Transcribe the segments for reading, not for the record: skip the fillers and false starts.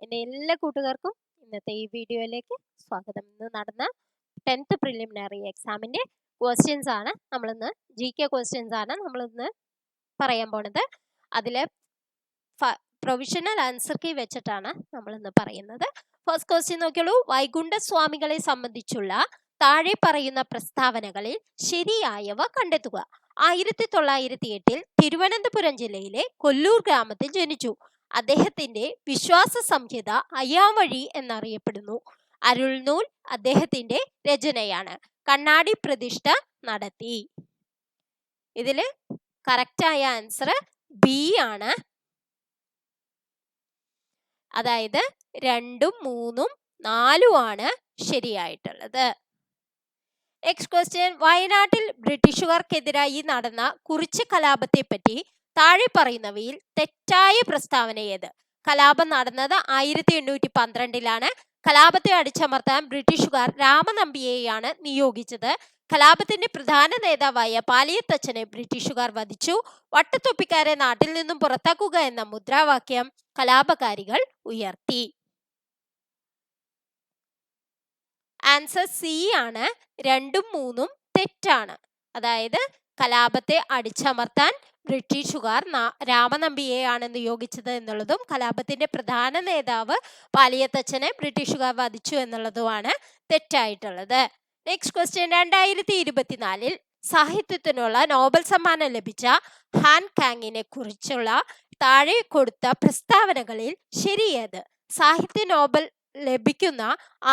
എൻ്റെ എല്ലാ കൂട്ടുകാർക്കും ഇന്നത്തെ ഈ വീഡിയോയിലേക്ക് സ്വാഗതം. ഇന്ന് നടന്ന 10th പ്രിലിമിനറി എക്സാമിൻ്റെ ക്വസ്റ്റ്യൻസ് ആണ് നമ്മളിന്ന് GK ക്വസ്റ്റ്യൻസ് ആണ് നമ്മളിന്ന് പറയാൻ പോണത്. അതിൽ പ്രൊവിഷണൽ ആൻസർ കീ വെച്ചിട്ടാണ് നമ്മളിന്ന് പറയുന്നത്. First question നോക്കിയോളൂ. വൈകുണ്ഠസ്വാമികളെ സംബന്ധിച്ചുള്ള താഴെ പറയുന്ന പ്രസ്താവനകളിൽ ശരിയായവ കണ്ടെത്തുക. 1908 തിരുവനന്തപുരം ജില്ലയിലെ കൊല്ലൂർ ഗ്രാമത്തിൽ ജനിച്ചു. അദ്ദേഹത്തിന്റെ വിശ്വാസ സംഹിത അയ്യാവഴി എന്നറിയപ്പെടുന്നു. അരുൾനൂൽ അദ്ദേഹത്തിന്റെ രചനയാണ്. കണ്ണാടി പ്രതിഷ്ഠ നടത്തി. ഇതില് കറക്റ്റായ ആൻസർ ബി ആണ്. അതായത് 2, 3, 4 ആണ് ശരിയായിട്ടുള്ളത്. Next question. വയനാട്ടിൽ ബ്രിട്ടീഷുകാർക്കെതിരായി നടന്ന കുറിച്യ കലാപത്തെ പറ്റി താഴെ പറയുന്നവയിൽ തെറ്റായ പ്രസ്താവന ഏത്? കലാപം നടന്നത് 1812 കലാപത്തെ അടിച്ചമർത്താൻ ബ്രിട്ടീഷുകാർ രാമനമ്പിയെയാണ് നിയോഗിച്ചത്. കലാപത്തിന്റെ പ്രധാന നേതാവായ പാലിയത്തച്ഛനെ ബ്രിട്ടീഷുകാർ വധിച്ചു. വട്ടത്തൊപ്പിക്കാരെ നാട്ടിൽ നിന്നും പുറത്താക്കുക എന്ന മുദ്രാവാക്യം കലാപകാരികൾ ഉയർത്തി. ആൻസർ സി ആണ്. 2, 3 തെറ്റാണ്. അതായത് കലാപത്തെ അടിച്ചമർത്താൻ ബ്രിട്ടീഷുകാർ രാമനമ്പിയെയാണ് നിയോഗിച്ചത് എന്നുള്ളതും കലാപത്തിന്റെ പ്രധാന നേതാവ് പാലിയത്തച്ഛനെ ബ്രിട്ടീഷുകാർ വധിച്ചു എന്നുള്ളതുമാണ് തെറ്റായിട്ടുള്ളത്. Next question. 2024 സാഹിത്യത്തിനുള്ള നോബൽ സമ്മാനം ലഭിച്ച ഹാൻ കാങ്ങിനെ കുറിച്ചുള്ള താഴെ കൊടുത്ത പ്രസ്താവനകളിൽ ശരിയേത്? സാഹിത്യ നോബൽ ലഭിക്കുന്ന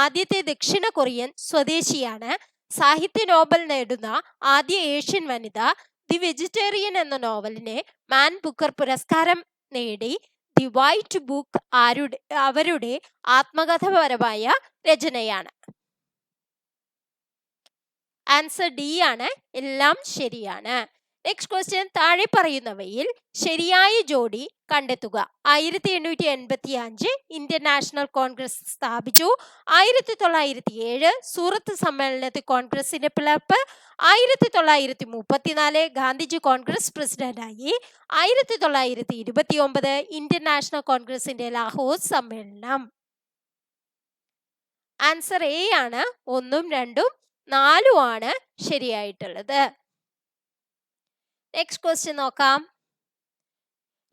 ആദ്യത്തെ ദക്ഷിണ കൊറിയൻ സ്വദേശിയാണ്. സാഹിത്യ നോബൽ നേടുന്ന ആദ്യ ഏഷ്യൻ വനിത. ദി വെജിറ്റേറിയൻ എന്ന നോവലിന് മാൻ ബുക്കർ പുരസ്കാരം നേടി. ദി വൈറ്റ് ബുക്ക് അവരുടെ ആത്മകഥാപരമായ രചനയാണ്. ആൻസർ ഡി ആണ്. എല്ലാം ശരിയാണ്. Next question. താഴെ പറയുന്നവയിൽ ശരിയായ ജോഡി കണ്ടെത്തുക. 1885 ഇന്ത്യൻ നാഷണൽ കോൺഗ്രസ് സ്ഥാപിച്ചു. 1907 സൂറത്ത് സമ്മേളനത്തിൽ കോൺഗ്രസിന്റെ പിളർപ്പ്. 1934 ഗാന്ധിജി കോൺഗ്രസ് പ്രസിഡന്റായി. 1929 ഇന്ത്യൻ നാഷണൽ കോൺഗ്രസിന്റെ ലാഹോർ സമ്മേളനം. ആൻസർ എ ആണ്. 1, 2, 4 ആണ് ശരിയായിട്ടുള്ളത്. നെക്സ്റ്റ് ക്വസ്റ്റ്യൻ നോക്കാം.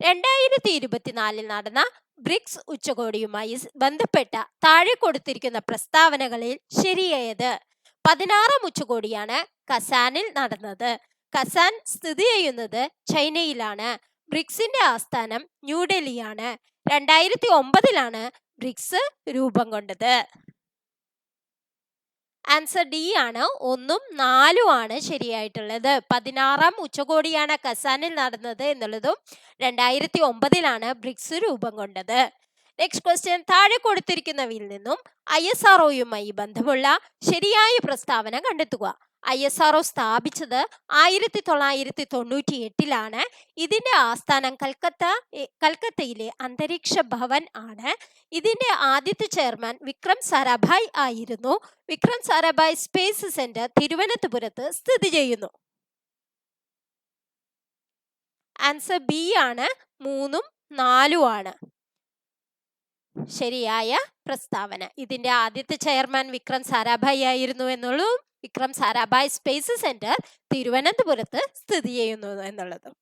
2024 നടന്ന ബ്രിക്സ് ഉച്ചകോടിയുമായി ബന്ധപ്പെട്ട താഴെ കൊടുത്തിരിക്കുന്ന പ്രസ്താവനകളിൽ ശരിയേത്? 16ാം ഉച്ചകോടിയാണ് കസാനിൽ നടന്നത്. കസാൻ സ്ഥിതി ചെയ്യുന്നത് ചൈനയിലാണ്. ബ്രിക്സിന്റെ ആസ്ഥാനം ന്യൂഡൽഹിയാണ്. 2009 ബ്രിക്സ് രൂപം കൊണ്ടത്. ആൻസർ ഡി ആണ്. 1, 4 ആണ് ശരിയായിട്ടുള്ളത്. 16ാം ഉച്ചകോടിയാണ് കസാനിൽ നടന്നത് എന്നുള്ളതും 2009 ബ്രിക്സ് രൂപം കൊണ്ടത്. Next question. താഴെ കൊടുത്തിരിക്കുന്നവയിൽ നിന്നും ISROയുമായി ബന്ധമുള്ള ശരിയായ പ്രസ്താവന കണ്ടെത്തുക. ISRO സ്ഥാപിച്ചത് 1998 ഇതിന്റെ ആസ്ഥാനം കൽക്കത്തയിലെ അന്തരീക്ഷ ഭവൻ ആണ്. ഇതിന്റെ ആദ്യത്തെ ചെയർമാൻ വിക്രം സാരാഭായ് ആയിരുന്നു. വിക്രം സാരാഭായ് സ്പേസ് സെന്റർ തിരുവനന്തപുരത്ത് സ്ഥിതി ചെയ്യുന്നു. ആൻസർ ബി ആണ്. 3, 4 ആണ് ശരിയായ പ്രസ്താവന. ഇതിന്റെ ആദ്യത്തെ ചെയർമാൻ വിക്രം സാരാഭായ് ആയിരുന്നു എന്നുള്ളതും വിക്രം സാരാഭായ് സ്പേസ് സെന്റർ തിരുവനന്തപുരത്ത് സ്ഥിതി ചെയ്യുന്നു എന്നുള്ളതും.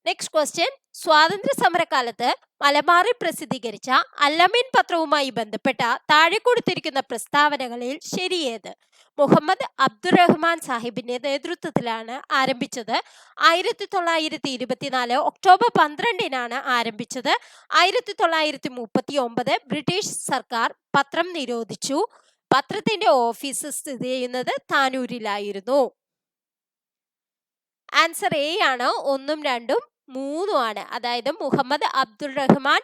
Next question. സ്വാതന്ത്ര്യ സമരകാലത്ത് മലബാറിൽ പ്രസിദ്ധീകരിച്ച അല്ലമീൻ പത്രവുമായി ബന്ധപ്പെട്ട താഴെ കൊടുത്തിരിക്കുന്ന പ്രസ്താവനകളിൽ ശരിയേത്? മുഹമ്മദ് അബ്ദുറഹ്മാൻ സാഹിബിന്റെ നേതൃത്വത്തിലാണ് ആരംഭിച്ചത്. 1924 ഒക്ടോബർ 12 ആരംഭിച്ചത്. 1939 ബ്രിട്ടീഷ് സർക്കാർ പത്രം നിരോധിച്ചു. പത്രത്തിന്റെ ഓഫീസ് സ്ഥിതി ചെയ്യുന്നത് താനൂരിലായിരുന്നു. ആൻസർ എ ആണ്. 1, 2, 3 ആണ്. അതായത് മുഹമ്മദ് അബ്ദുൾ റഹ്മാൻ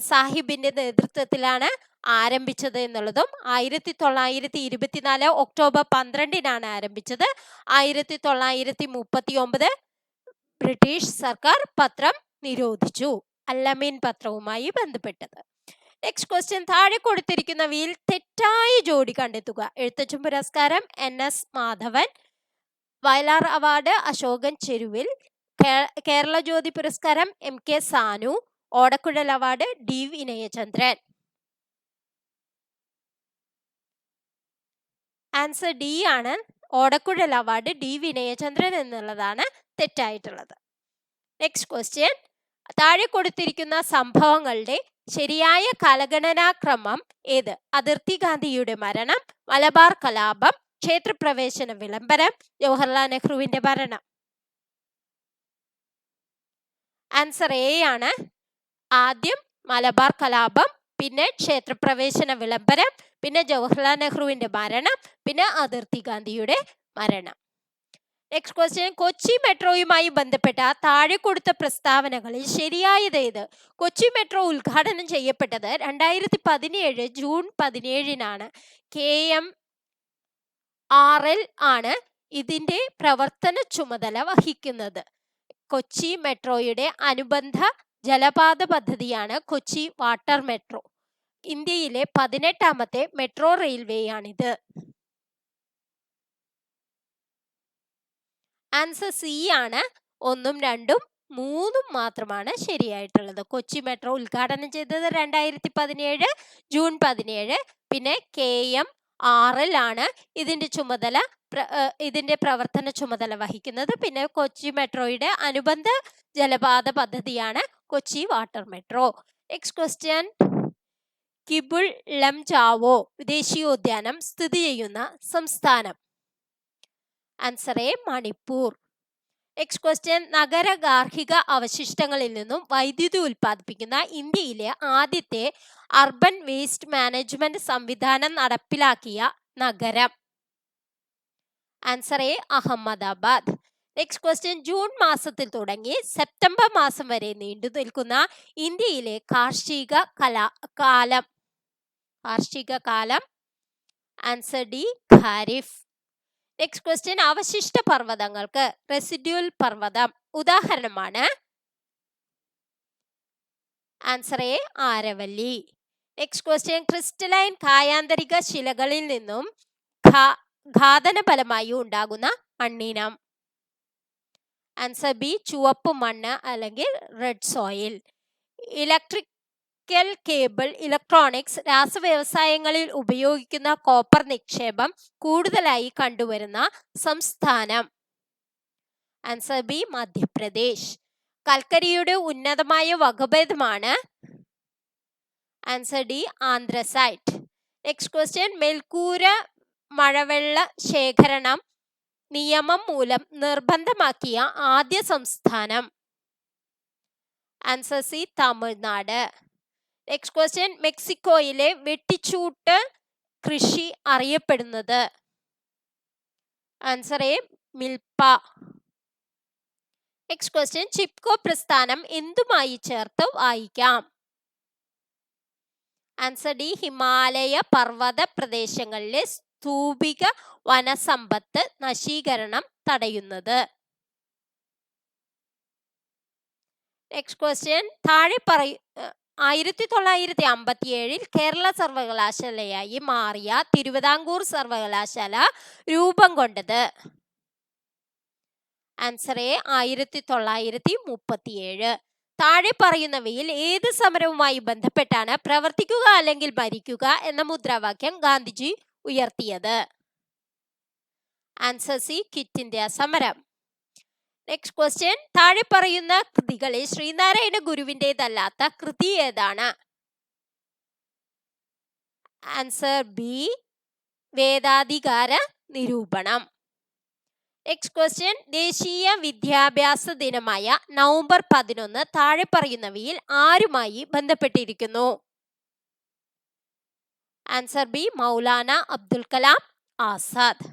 സാഹിബിന്റെ നേതൃത്വത്തിലാണ് ആരംഭിച്ചത് എന്നുള്ളതും 1924 ഒക്ടോബർ 12 ആരംഭിച്ചത്. 1939 ബ്രിട്ടീഷ് സർക്കാർ പത്രം നിരോധിച്ചു. അല്ലമീൻ പത്രവുമായി ബന്ധപ്പെട്ടത്. Next question. താഴെ കൊടുത്തിരിക്കുന്നവയിൽ തെറ്റായ ജോഡി കണ്ടെത്തുക. എഴുത്തച്ഛൻ പുരസ്കാരം NS മാധവൻ. വയലാർ അവാർഡ് അശോകൻ ചെരുവിൽ. കേരള ജ്യോതി പുരസ്കാരം MK സാനു. ഓടക്കുഴൽ award D Vinayachandran. Answer D ആണ്. ഓടക്കുഴൽ അവാർഡ് ഡി വിനയചന്ദ്രൻ എന്നുള്ളതാണ് തെറ്റായിട്ടുള്ളത്. നെക്സ്റ്റ് ക്വസ്റ്റ്യൻ, താഴെ കൊടുത്തിരിക്കുന്ന സംഭവങ്ങളുടെ ശരിയായ കാലഗണനാക്രമം ഏത്? അതിർത്തി ഗാന്ധിയുടെ മരണം, മലബാർ കലാപം, ക്ഷേത്രപ്രവേശന വിളംബരം, ജവഹർലാൽ നെഹ്റുവിന്റെ ഭരണം. ആൻസർ എ ആണ്. ആദ്യം മലബാർ കലാപം, പിന്നെ ക്ഷേത്രപ്രവേശന വിളംബരം, പിന്നെ ജവഹർലാൽ നെഹ്റുവിന്റെ മരണം, പിന്നെ അതിർത്തി ഗാന്ധിയുടെ മരണം. നെക്സ്റ്റ് ക്വസ്റ്റ്യൻ, കൊച്ചി മെട്രോയുമായി ബന്ധപ്പെട്ട താഴെ കൊടുത്ത പ്രസ്താവനകളിൽ ശരിയായത് ഏത്? കൊച്ചി മെട്രോ ഉദ്ഘാടനം ചെയ്യപ്പെട്ടത് 2017 ജൂൺ 17 KMRL ആണ് ഇതിന്റെ പ്രവർത്തന ചുമതല വഹിക്കുന്നത്. കൊച്ചി മെട്രോയുടെ അനുബന്ധ ജലപാത പദ്ധതിയാണ് കൊച്ചി വാട്ടർ മെട്രോ. ഇന്ത്യയിലെ 18ാമത്തെ മെട്രോ റെയിൽവേയാണിത്. ആൻസർ സി ആണ്. 1, 2, 3 മാത്രമാണ് ശരിയായിട്ടുള്ളത്. കൊച്ചി മെട്രോ ഉദ്ഘാടനം ചെയ്തത് 2017 ജൂൺ 17. പിന്നെ KMRL ആണ് ഇതിന്റെ പ്രവർത്തന ചുമതല വഹിക്കുന്നത്. പിന്നെ കൊച്ചി മെട്രോയുടെ അനുബന്ധ ജലപാത പദ്ധതിയാണ് Kochi water metro. Next question, Keibul Lamjao ദേശീയോദ്യാനം സ്ഥിതി ചെയ്യുന്ന സംസ്ഥാനം? Answer A Manipur. Next question, നഗര ഗാർഹിക അവശിഷ്ടങ്ങളിൽ നിന്നും വൈദ്യുതി ഉൽപ്പാദിപ്പിക്കുന്ന ഇന്ത്യയിലെ ആദ്യത്തെ അർബൻ വേസ്റ്റ് മാനേജ്മെന്റ് സംവിധാനം നടപ്പിലാക്കിയ നഗരം? Answer A Ahmedabad. Next question, June മാസത്തിൽ തുടങ്ങി സെപ്റ്റംബർ മാസം വരെ നീണ്ടു നിൽക്കുന്ന ഇന്ത്യയിലെ കാർഷിക കാലം? Answer D kharif. Next question, അവശിഷ്ട പർവ്വതങ്ങൾക്ക് റെസിഡ്യൂൽ പർവ്വതം ഉദാഹരണമാണ്? Answer A Aravalli. Next question, crystalline കായാന്തരിക ശിലകളിൽ നിന്നും ഘാതന ഫലമായി ഉണ്ടാകുന്ന മണ്ണിനം? ആൻസർ ബി ചുവപ്പ് മണ്ണ് അല്ലെങ്കിൽ red soil. Electrical cable, electronics, രാസവ്യവസായങ്ങളിൽ ഉപയോഗിക്കുന്ന കോപ്പർ നിക്ഷേപം കൂടുതലായി കണ്ടുവരുന്ന സംസ്ഥാനം? Answer B Madhya Pradesh. കൽക്കരിയുടെ ഉന്നതമായ വകഭേദമാണ്? Answer D anthracite. Next question, മേൽക്കൂര മഴവെള്ള ശേഖരണം നിയമം മൂലം നിർബന്ധമാക്കിയ ആദ്യ സംസ്ഥാനം? Answer C Tamil Nadu. Next question, മെക്സിക്കോയിലെ വെട്ടിച്ചൂട്ട് കൃഷി അറിയപ്പെടുന്നത്? Answer A milpa. Next question, Chipko പ്രസ്ഥാനം എന്തുമായി ചേർത്ത് വായിക്കാം? ആൻസർ ഡി ഹിമാലയ പർവ്വത പ്രദേശങ്ങളിലെ സ്തൂപിക വനസമ്പത്ത് നശീകരണം തടയുന്നത്. നെക്സ്റ്റ് ക്വസ്റ്റ്യൻ, 1957 കേരള സർവകലാശാലയായി മാറിയ തിരുവിതാംകൂർ സർവകലാശാല രൂപം കൊണ്ടത്? Answer A 1937. താഴെ പറയുന്നവയിൽ ഏത് സമരവുമായി ബന്ധപ്പെട്ടാണ് പ്രവർത്തിക്കുക അല്ലെങ്കിൽ മരിക്കുക എന്ന മുദ്രാവാക്യം ഗാന്ധിജി ഉയർത്തിയത്? ആൻസർ സി ക്വിറ്റ് ഇന്ത്യ സമരം. നെക്സ്റ്റ് ക്വസ്റ്റ്യൻ, താഴെ പറയുന്ന കൃതികളിൽ ശ്രീനാരായണ ഗുരുവിൻ്റെതല്ലാത്ത കൃതി ഏതാണ്? ആൻസർ ബി വേദാധികാര നിരൂപണം. നെക്സ്റ്റ് ക്വസ്റ്റ്യൻ, ദേശീയ വിദ്യാഭ്യാസ ദിനമായ നവംബർ 11 താഴെ പറയുന്നവയിൽ ആരുമായി ബന്ധപ്പെട്ടിരിക്കുന്നു? Answer B Maulana Abdul Kalam Azad.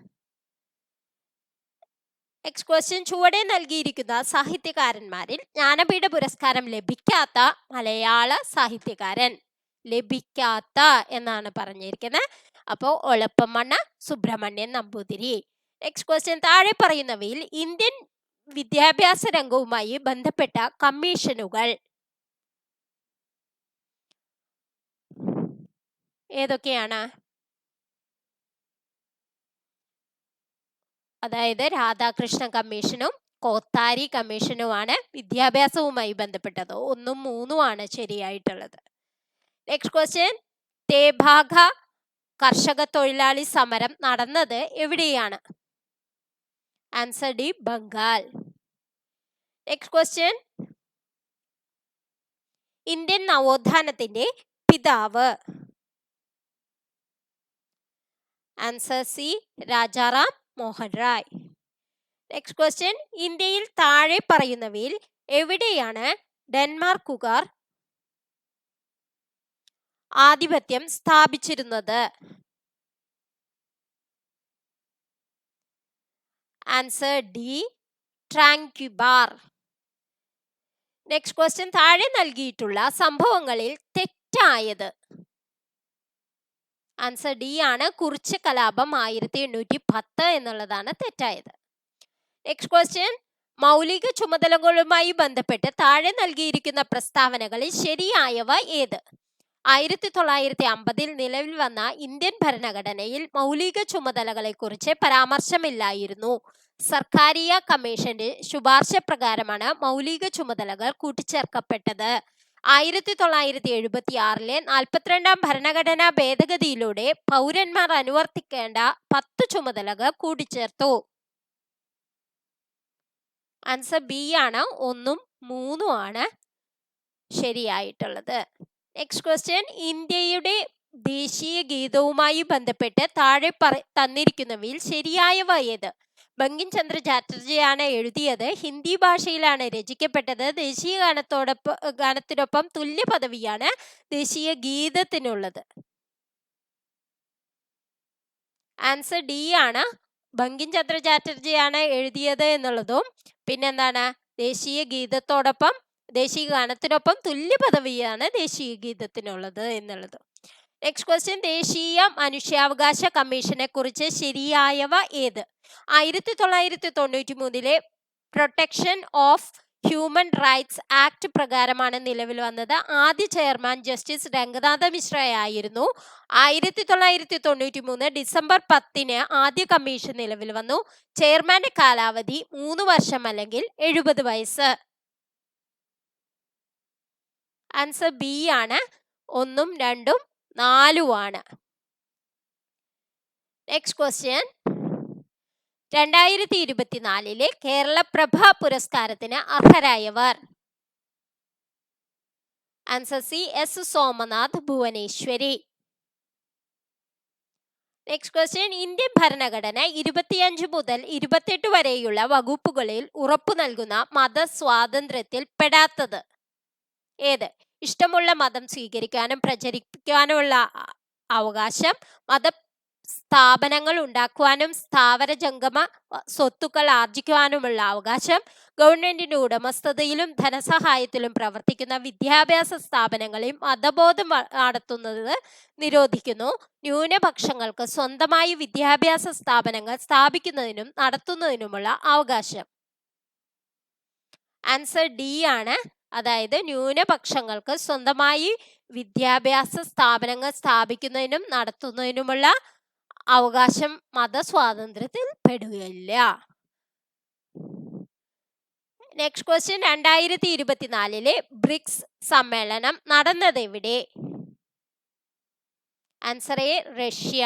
Next question, ചുവടെ നൽകിയിരിക്കുന്ന സാഹിത്യകാരന്മാരിൽ ജ്ഞാനപീഠ പുരസ്കാരം ലഭിക്കാത്ത മലയാള സാഹിത്യകാരൻ? ലഭിക്കാത്ത എന്നാണ് പറഞ്ഞിരിക്കുന്നത്. അപ്പോൾ ഒളപ്പമണ്ണ സുബ്രഹ്മണ്യൻ നമ്പൂതിരി. നെക്സ്റ്റ് ക്വസ്റ്റ്യൻ, താഴെ പറയുന്നവയിൽ ഇന്ത്യൻ വിദ്യാഭ്യാസ രംഗവുമായി ബന്ധപ്പെട്ട കമ്മീഷനുകൾ ഏതൊക്കെയാണ്? അതായത് രാധാകൃഷ്ണ കമ്മീഷനും കോത്താരി കമ്മീഷനുമാണ് വിദ്യാഭ്യാസവുമായി ബന്ധപ്പെട്ടത്. 1ഉം 3ഉം ആണ് ശരിയായിട്ടുള്ളത്. നെക്സ്റ്റ് ക്വസ്റ്റ്യൻ, തേഭാഗ കർഷക തൊഴിലാളി സമരം നടന്നത് എവിടെയാണ്? Answer D, Bengal. Next question, Indian നവോത്ഥാനത്തിന്റെ പിതാവ്? Answer C, Rajaram Mohan Roy. Next question, ഇന്ത്യയിൽ താഴെ പറയുന്നവയിൽ എവിടെയാണ് ഡെൻമാർക്കുകാർ ആധിപത്യം സ്ഥാപിച്ചിരുന്നത്? Answer D, Tranquebar. Next question, താഴെ നൽകിയിട്ടുള്ള സംഭവങ്ങളിൽ തെറ്റായത്? ആൻസർ ഡി ആണ്, കുറിച്യ കലാപം 1810 എന്നുള്ളതാണ് തെറ്റായത്. നെക്സ്റ്റ് ക്വസ്റ്റ്യൻ, മൗലിക ചുമതലകളുമായി ബന്ധപ്പെട്ട് താഴെ നൽകിയിരിക്കുന്ന പ്രസ്താവനകളിൽ ശരിയായവ ഏത്? 1950 നിലവിൽ വന്ന ഇന്ത്യൻ ഭരണഘടനയിൽ മൗലിക ചുമതലകളെക്കുറിച്ച് പരാമർശമില്ലായിരുന്നു. സർക്കാരിയ കമ്മീഷന്റെ ശുപാർശ പ്രകാരമാണ് മൗലിക ചുമതലകൾ കൂട്ടിച്ചേർക്കപ്പെട്ടത്. 1976 42-ാം ഭരണഘടനാ ഭേദഗതിയിലൂടെ പൗരന്മാർ അനുവർത്തിക്കേണ്ട 10 ചുമതലകൾ കൂട്ടിച്ചേർത്തു. ആൻസർ ബി ആണ്, 1ഉം 3ഉം ആണ് ശരിയായിട്ടുള്ളത്. നെക്സ്റ്റ് ക്വസ്റ്റ്യൻ, ഇന്ത്യയുടെ ദേശീയ ഗീതവുമായി ബന്ധപ്പെട്ട് താഴെ തന്നിരിക്കുന്നവയിൽ ശരിയായവ ഏത്? ബങ്കിം ചന്ദ്ര ചാറ്റർജിയാണ് എഴുതിയത്. ഹിന്ദി ഭാഷയിലാണ് രചിക്കപ്പെട്ടത്. ദേശീയ ഗാനത്തിനൊപ്പം തുല്യ പദവിയാണ് ദേശീയ ഗീതത്തിനുള്ളത്. ആൻസർ ഡി ആണ്, ബങ്കിം ചന്ദ്ര ചാറ്റർജിയാണ് എഴുതിയത് എന്നുള്ളതും പിന്നെന്താണ്, ദേശീയ ഗീതത്തോടൊപ്പം ദേശീയ ഗാനത്തിനൊപ്പം തുല്യ പദവിയാണ് ദേശീയ ഗീതത്തിനുള്ളത് എന്നുള്ളത്. നെക്സ്റ്റ് ക്വസ്റ്റ്യൻ, ദേശീയ മനുഷ്യാവകാശ കമ്മീഷനെ കുറിച്ച് ശരിയായവ ഏത്? 1993 protection of human rights act പ്രകാരമാണ് നിലവിൽ വന്നത്. ആദ്യ ചെയർമാൻ ജസ്റ്റിസ് രംഗനാഥ മിശ്രയായിരുന്നു. 1993 ഡിസംബർ 10 ആദ്യ കമ്മീഷൻ നിലവിൽ വന്നു. ചെയർമാന്റെ കാലാവധി 3 വർഷം അല്ലെങ്കിൽ 70 വയസ്സ്. ആൻസർ ബി ആണ്, 1ഉം 2ഉം 4ഉം ആണ്. നെക്സ്റ്റ് ക്വസ്റ്റ്യൻ, 2024 കേരളപ്രഭ പുരസ്കാരത്തിന് അർഹരായവർ? Answer C, S Somanath, Bhuvaneswari. Next question, Indian ഭരണഘടന 25 മുതൽ 28 വരെയുള്ള വകുപ്പുകളിൽ ഉറപ്പു നൽകുന്ന മതസ്വാതന്ത്ര്യത്തിൽ പെടാത്തത് ഏത്? ഇഷ്ടമുള്ള മതം സ്വീകരിക്കാനും പ്രചരിപ്പിക്കാനുമുള്ള അവകാശം, സ്ഥാപനങ്ങൾ ഉണ്ടാക്കുവാനും സ്ഥാവര ജംഗമ സ്വത്തുക്കൾ ആർജിക്കുവാനുമുള്ള അവകാശം, ഗവൺമെന്റിന്റെ ഉടമസ്ഥതയിലും ധനസഹായത്തിലും പ്രവർത്തിക്കുന്ന വിദ്യാഭ്യാസ സ്ഥാപനങ്ങളിൽ മതബോധം നടത്തുന്നത് നിരോധിക്കുന്നു. ന്യൂനപക്ഷങ്ങൾക്ക് സ്വന്തമായി വിദ്യാഭ്യാസ സ്ഥാപനങ്ങൾ സ്ഥാപിക്കുന്നതിനും നടത്തുന്നതിനുമുള്ള അവകാശം. ആൻസർ ഡി ആണ്, അതായത് ന്യൂനപക്ഷങ്ങൾക്ക് സ്വന്തമായി വിദ്യാഭ്യാസ സ്ഥാപനങ്ങൾ സ്ഥാപിക്കുന്നതിനും നടത്തുന്നതിനുമുള്ള അവകാശം മതസ്വാതന്ത്ര്യത്തിൽ പെടുകയില്ല. നെക്സ്റ്റ് ക്വസ്റ്റ്യൻ, 2024 ബ്രിക്സ് സമ്മേളനം നടന്നത് എവിടെ? Answer A, Russia.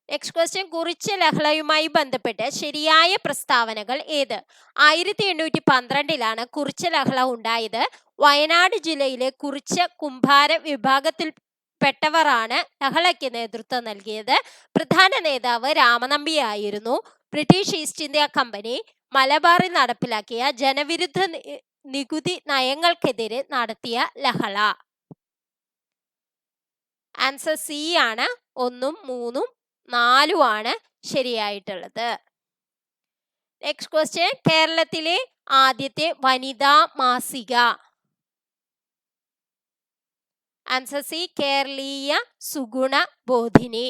Next question, Kurichya ലഹളയുമായി ബന്ധപ്പെട്ട് ശരിയായ പ്രസ്താവനകൾ ഏത്? 1812 കുറിച്യ ലഹള ഉണ്ടായത്. വയനാട് ജില്ലയിലെ കുറിച്യ കുംഭാര വിഭാഗത്തിൽപ്പെട്ടവരാണ് ലഹളയ്ക്ക് നേതൃത്വം നൽകിയത്. പ്രധാന നേതാവ് രാമനമ്പി ആയിരുന്നു. ബ്രിട്ടീഷ് ഈസ്റ്റ് ഇന്ത്യ കമ്പനി മലബാറിൽ നടപ്പിലാക്കിയ ജനവിരുദ്ധ നികുതി നയങ്ങൾക്കെതിരെ നടത്തിയ ലഹള. ആൻസർ സി ആണ്, 1ഉം 3ഉം 4ഉം ആണ് ശരിയായിട്ടുള്ളത്. നെക്സ്റ്റ് ക്വസ്റ്റ്യൻ, കേരളത്തിലെ ആദ്യത്തെ വനിതാ മാസിക? ആൻസർ സി, കേരളീയ സുഗുണ ബോധിനി.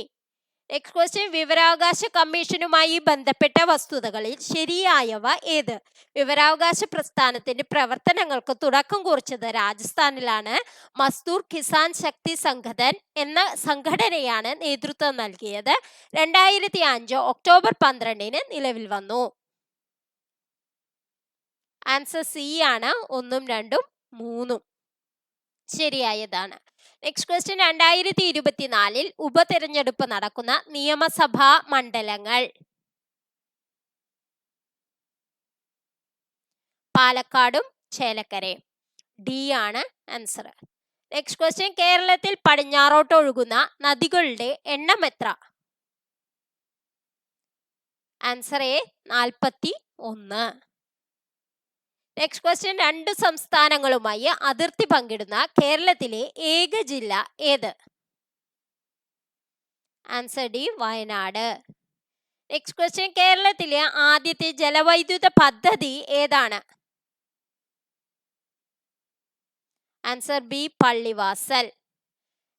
നെക്സ്റ്റ് ക്വസ്റ്റ്യൻ, വിവരാവകാശ കമ്മീഷനുമായി ബന്ധപ്പെട്ട വസ്തുതകളിൽ ശരിയായവ ഏത്? വിവരാവകാശ പ്രസ്ഥാനത്തിന്റെ പ്രവർത്തനങ്ങൾക്ക് തുടക്കം കുറിച്ചത് രാജസ്ഥാനിലാണ്. മസ്ദൂർ കിസാൻ ശക്തി സംഘടൻ എന്ന സംഘടനയാണ് നേതൃത്വം നൽകിയത്. 2005 ഒക്ടോബർ 12 നിലവിൽ വന്നു. ആൻസർ സി ആണ്, 1ഉം 2ഉം 3ഉം ശരിയായതാണ്. നെക്സ്റ്റ് ക്വസ്റ്റ്യൻ 2024 ഉപതെരഞ്ഞെടുപ്പ് നടക്കുന്ന നിയമസഭാ മണ്ഡലങ്ങൾ. പാലക്കാടും ചേലക്കരയും. ഡി ആണ് ആൻസർ. നെക്സ്റ്റ് ക്വസ്റ്റ്യൻ കേരളത്തിൽ പടിഞ്ഞാറോട്ട് ഒഴുകുന്ന നദികളുടെ എണ്ണം എത്ര? Answer A 41. നെക്സ്റ്റ് ക്വസ്റ്റ്യൻ 2 സംസ്ഥാനങ്ങളുമായി അതിർത്തി പങ്കിടുന്ന കേരളത്തിലെ ഏക ജില്ല ഏത്? Answer D Wayanad. Next question കേരളത്തിലെ ആദ്യത്തെ ജലവൈദ്യുത പദ്ധതി ഏതാണ്? Answer B Pallivasal.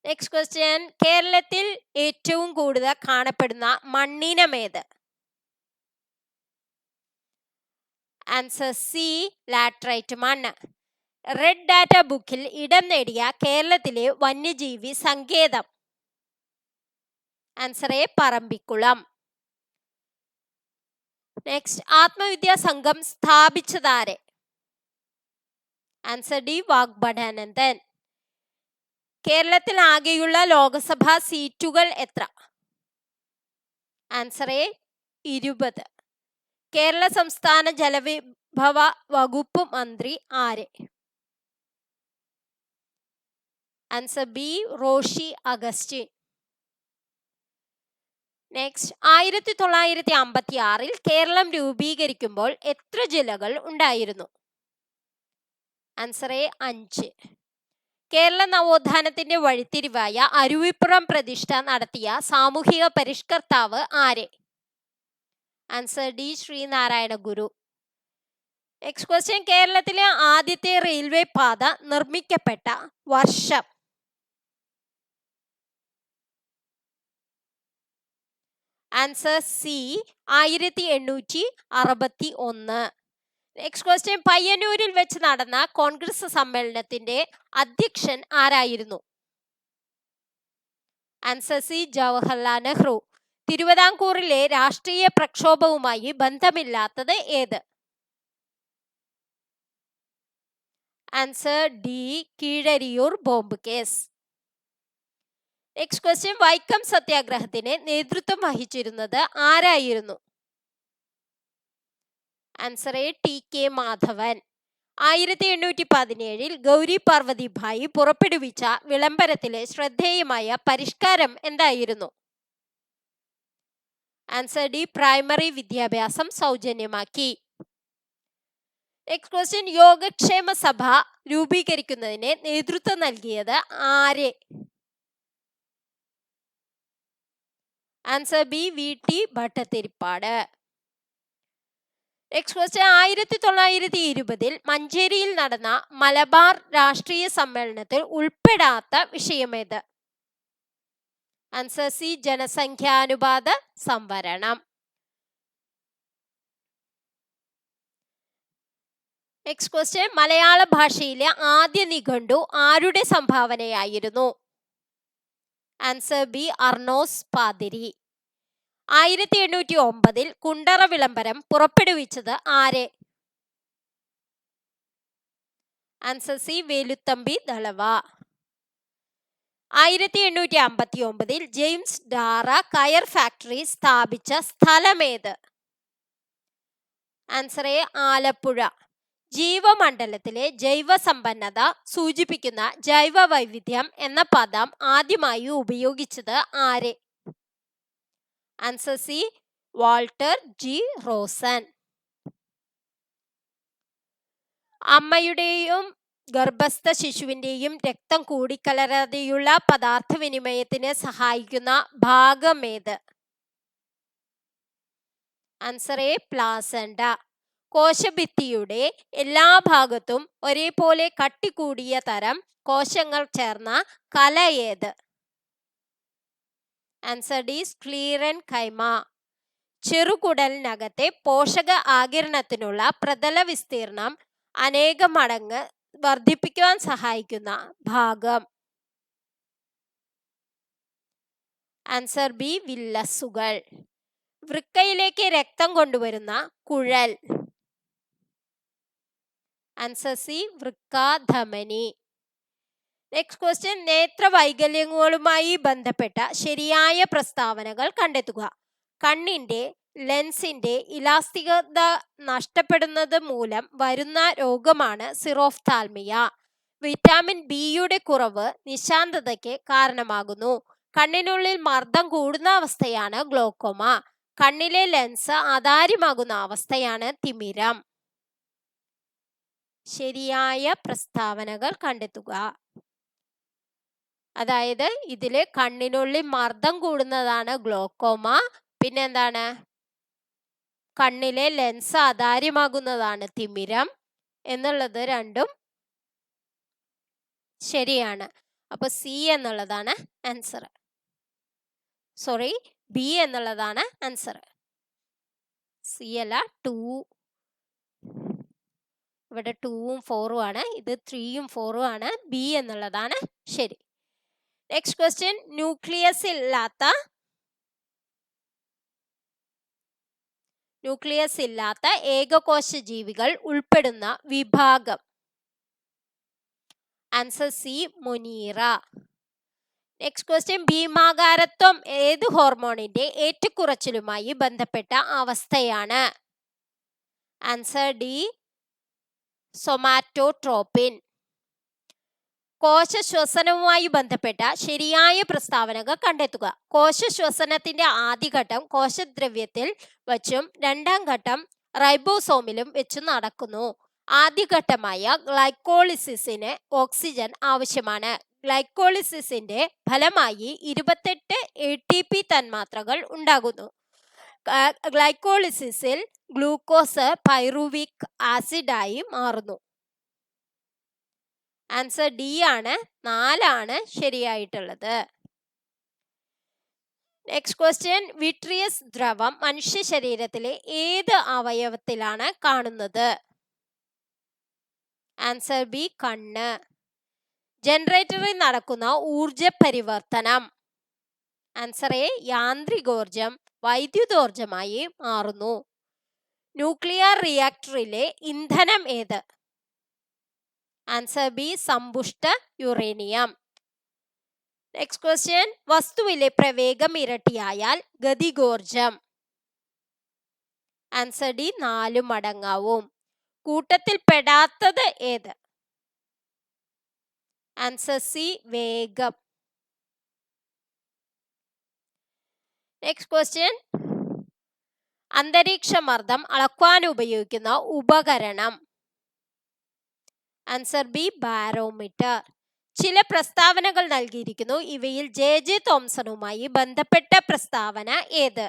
Next question കേരളത്തിൽ ഏറ്റവും കൂടുതൽ കാണപ്പെടുന്ന മണ്ണിനം ഏത്? ആൻസർ സി ലാറ്ററൈറ്റ് മണ്ണ്. റെഡ് ഡാറ്റ ബുക്കിൽ ഇടം നേടിയ കേരളത്തിലെ വന്യജീവി സങ്കേതം? Answer A Parambikulam. നെക്സ്റ്റ് ആത്മവിദ്യാ സംഘം സ്ഥാപിച്ചതാരെ? Answer D Vagbhatananda. കേരളത്തിൽ ആകെയുള്ള ലോകസഭാ സീറ്റുകൾ എത്ര? Answer A 20. കേരള സംസ്ഥാന ജലവിഭവ വകുപ്പ് മന്ത്രി ആര്? Answer B Roshy Augustine. Next 1956 Keralam രൂപീകരിക്കുമ്പോൾ എത്ര ജില്ലകൾ ഉണ്ടായിരുന്നു? Answer A 5. കേരള നവോത്ഥാനത്തിന്റെ വഴിത്തിരിവായ അരുവിപ്പുറം പ്രതിഷ്ഠ നടത്തിയ സാമൂഹിക പരിഷ്കർത്താവ് ആര്? ആൻസർ ഡി ശ്രീനാരായണ ഗുരു. നെക്സ്റ്റ് ക്വസ്റ്റ്യൻ കേരളത്തിലെ ആദ്യത്തെ റെയിൽവേ പാത നിർമ്മിക്കപ്പെട്ട വർഷം? Answer C 1861. നെക്സ്റ്റ് ക്വസ്റ്റ്യൻ പയ്യന്നൂരിൽ വെച്ച് നടന്ന കോൺഗ്രസ് സമ്മേളനത്തിന്റെ അധ്യക്ഷൻ ആരായിരുന്നു? Answer C Jawaharlal Nehru. തിരുവിതാംകൂറിലെ രാഷ്ട്രീയ പ്രക്ഷോഭവുമായി ബന്ധമില്ലാത്തത് ഏത്? Answer D Keezhariyur bomb case. Next question Vaikom സത്യാഗ്രഹത്തിന് നേതൃത്വം വഹിച്ചിരുന്നത് ആരായിരുന്നു? Answer A T K Madhavan. 1817 Gouri Parvathi Bhai പുറപ്പെടുവിച്ച വിളംബരത്തിലെ ശ്രദ്ധേയമായ പരിഷ്കാരം എന്തായിരുന്നു? ആൻസർ ഡി പ്രൈമറി വിദ്യാഭ്യാസം സൗജന്യമാക്കി. നെക്സ്റ്റ് ക്വസ്റ്റ്യൻ യോഗക്ഷേമ സഭ രൂപീകരിക്കുന്നതിന് നേതൃത്വം നൽകിയത് ആര്? Answer B V T Bhattathiripad. Next question 1920 മഞ്ചേരിയിൽ നടന്ന മലബാർ രാഷ്ട്രീയ സമ്മേളനത്തിൽ ഉൾപ്പെടാത്ത വിഷയമേത്? ആൻസർ സി ജനസംഖ്യാനുപാത സംവരണം. നെക്സ്റ്റ് ക്വസ്റ്റ്യൻ മലയാള ഭാഷയിലെ ആദ്യ നിഘണ്ടു ആരുടെ സംഭാവനയായിരുന്നു? ആൻസർ ബി അർണോസ് പാതിരി. 1809 കുണ്ടറ വിളംബരം പുറപ്പെടുവിച്ചത് ആരെ? Answer C Velu Thampi Dalawa. 1859 James Darragh coir factory സ്ഥാപിച്ച സ്ഥലമേത്? Answer A Alappuzha. ജീവമണ്ഡലത്തിലെ ജൈവസമ്പന്നത സൂചിപ്പിക്കുന്ന ജൈവ വൈവിധ്യം എന്ന പദം ആദ്യമായി ഉപയോഗിച്ചത് ആര്? Answer C Walter G Rosen. അമ്മയുടെയും ഗർഭസ്ഥ ശിശുവിന്റെയും രക്തം കൂടിക്കലരാതെയുള്ള പദാർത്ഥ വിനിമയത്തിന് സഹായിക്കുന്ന ഭാഗമേത്? Answer A placenta. കോശഭിത്തിയുടെ എല്ലാ ഭാഗത്തും ഒരേപോലെ കട്ടികൂടിയ തരം കോശങ്ങൾ ചേർന്ന കല ഏത്? ആൻസർ ഡി സ്ക്ലീറൻ കൈമ. ചെറുകുടലിനകത്തെ പോഷക ആഗിരണത്തിനുള്ള പ്രതല വിസ്തീർണം അനേകം മടങ്ങ് വർദ്ധിപ്പിക്കുവാൻ സഹായിക്കുന്ന ഭാഗം? Answer B വില്ലസുകൾ. വൃക്കയിലേക്ക് രക്തം കൊണ്ടുവരുന്ന കുഴൽ? ആൻസർ സി വൃക്കാധമനി. നെക്സ്റ്റ് ക്വസ്റ്റ്യൻ, നേത്രവൈകല്യങ്ങളുമായി ബന്ധപ്പെട്ട ശരിയായ പ്രസ്താവനകൾ കണ്ടെത്തുക. കണ്ണിന്റെ ലെൻസിന്റെ ഇലാസ്തികത നഷ്ടപ്പെടുന്നത് മൂലം വരുന്ന രോഗമാണ് സിറോഫ്താൽമിയ. വിറ്റാമിൻ ബിയുടെ കുറവ് നിശാന്തതയ്ക്ക് കാരണമാകുന്നു. കണ്ണിനുള്ളിൽ മർദ്ദം കൂടുന്ന അവസ്ഥയാണ് ഗ്ലോക്കോമ. കണ്ണിലെ ലെൻസ് അതാര്യമാകുന്ന അവസ്ഥയാണ് തിമിരം. ശരിയായ പ്രസ്താവനകൾ കണ്ടെത്തുക. അതായത് ഇതില് കണ്ണിനുള്ളിൽ മർദ്ദം കൂടുന്നതാണ് ഗ്ലോക്കോമ, പിന്നെന്താണ്, കണ്ണിലെ ലെൻസ് അതാര്യമാകുന്നതാണ് തിമിരം എന്നുള്ളത് രണ്ടും ശരിയാണ്. അപ്പൊ സി എന്നുള്ളതാണ് ആൻസർ. സോറി, ബി എന്നുള്ളതാണ് ആൻസർ. സി അല്ല, 2. ഇവിടെ 2ഉം 4ഉം ആണ്, ഇത് 3ഉം 4ഉം ആണ്. ബി എന്നുള്ളതാണ് ശരി. നെക്സ്റ്റ് ക്വസ്റ്റ്യൻ, ന്യൂക്ലിയസ് ഇല്ലാത്ത ഏകകോശ ജീവികൾ ഉൾപ്പെടുന്ന വിഭാഗം. Answer C, Monera. Next question, ഭീമാകാരത്വം ഏത് ഹോർമോണിന്റെ ഏറ്റക്കുറച്ചിലുമായി ബന്ധപ്പെട്ട അവസ്ഥയാണ്? Answer D, സൊമാറ്റോട്രോപിൻ. കോശശ്വസനവുമായി ബന്ധപ്പെട്ട ശരിയായ പ്രസ്താവനകൾ കണ്ടെത്തുക. കോശശ്വസനത്തിന്റെ ആദ്യഘട്ടം കോശദ്രവ്യത്തിൽ വച്ചും രണ്ടാം ഘട്ടം റൈബോസോമിലും വെച്ചും നടക്കുന്നു. ആദ്യഘട്ടമായ ഗ്ലൈക്കോളിസിസിന് ഓക്സിജൻ ആവശ്യമാണ്. ഗ്ലൈക്കോളിസിസിന്റെ ഫലമായി 28 ATP തന്മാത്രകൾ ഉണ്ടാകുന്നു. ഗ്ലൈക്കോളിസിസിൽ ഗ്ലൂക്കോസ് പൈറുവിക് ആസിഡായി മാറുന്നു. ആൻസർ ഡി ആണ്, 4 ആണ് ശരിയായിട്ടുള്ളത്. നെക്സ്റ്റ് ക്വസ്റ്റ്യൻ, വിട്രിയസ് ദ്രവം മനുഷ്യ ശരീരത്തിലെ ഏത് അവയവത്തിലാണ് കാണുന്നത്? ആൻസർ ബി, കണ്ണ്. ജനറേറ്ററിൽ നടക്കുന്ന ഊർജ പരിവർത്തനം. ആൻസർ എ, യാന്ത്രികോർജം വൈദ്യുതോർജമായി മാറുന്നു. ന്യൂക്ലിയർ റിയാക്ടറിലെ ഇന്ധനം ഏത്? ആൻസർ ബി, സമ്പുഷ്ട യുറേനിയം. നെക്സ്റ്റ് ക്വസ്റ്റ്യൻ, വസ്തുവിലെ പ്രവേഗം ഇരട്ടിയായാൽ ഗതികോർജം. ആൻസർ ഡി, 4 മടങ്ങാവും. കൂട്ടത്തിൽ പെടാത്തത് ഏത്? ആൻസർ സി, വേഗം. നെക്സ്റ്റ് ക്വസ്റ്റ്യൻ, അന്തരീക്ഷ മർദ്ദം അളക്കുവാൻ ഉപയോഗിക്കുന്ന ഉപകരണം. Answer B, barometer. ചില പ്രസ്താവനകൾ നൽകിയിരിക്കുന്നു. ഇവയിൽ ജെ തോംസണുമായി ബന്ധപ്പെട്ട പ്രസ്താവന ഏത്?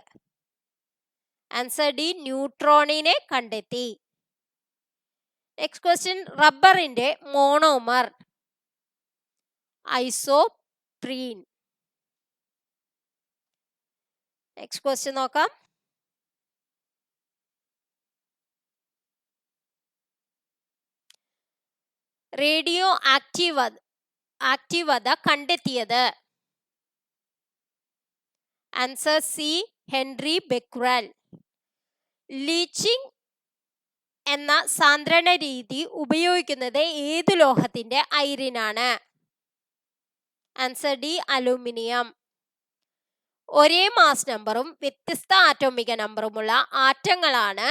ആൻസർ ഡി, ന്യൂട്രോണിനെ കണ്ടെത്തി. നെക്സ്റ്റ് ക്വസ്റ്റ്യൻ, റബ്ബറിന്റെ മോണോമർ. ഐസോപ്രീൻ. നെക്സ്റ്റ് ക്വസ്റ്റ്യൻ നോക്കാം. റേഡിയോ ആക്റ്റീവത കണ്ടെത്തിയത്? Answer C, Henri Becquerel. Leaching എന്ന സാന്ദ്രണ രീതി ഉപയോഗിക്കുന്നത് ഏത് ലോഹത്തിന്റെ അയിരിനാണ്? Answer D, aluminium. ഒരേ മാസ് നമ്പറും വ്യത്യസ്ത ആറ്റോമിക നമ്പറുമുള്ള ആറ്റങ്ങളാണ്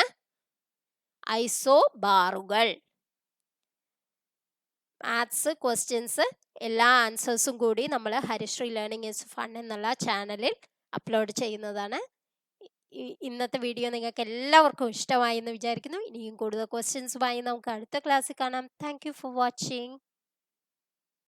ഐസോബാറുകൾ. മാത്സ് ക്വസ്റ്റ്യൻസ് എല്ലാ ആൻസേഴ്സും കൂടി നമ്മൾ ഹരിശ്രീ ലേണിംഗ് ഈസ് ഫൺ എന്നുള്ള ചാനലിൽ അപ്ലോഡ് ചെയ്യുന്നതാണ്. ഇന്നത്തെ വീഡിയോ നിങ്ങൾക്ക് എല്ലാവർക്കും ഇഷ്ടമായി എന്ന് വിചാരിക്കുന്നു. ഇനിയും കൂടുതൽ ക്വസ്റ്റ്യൻസുമായി നമുക്ക് അടുത്ത ക്ലാസ്സിൽ കാണാം. Thank you for watching.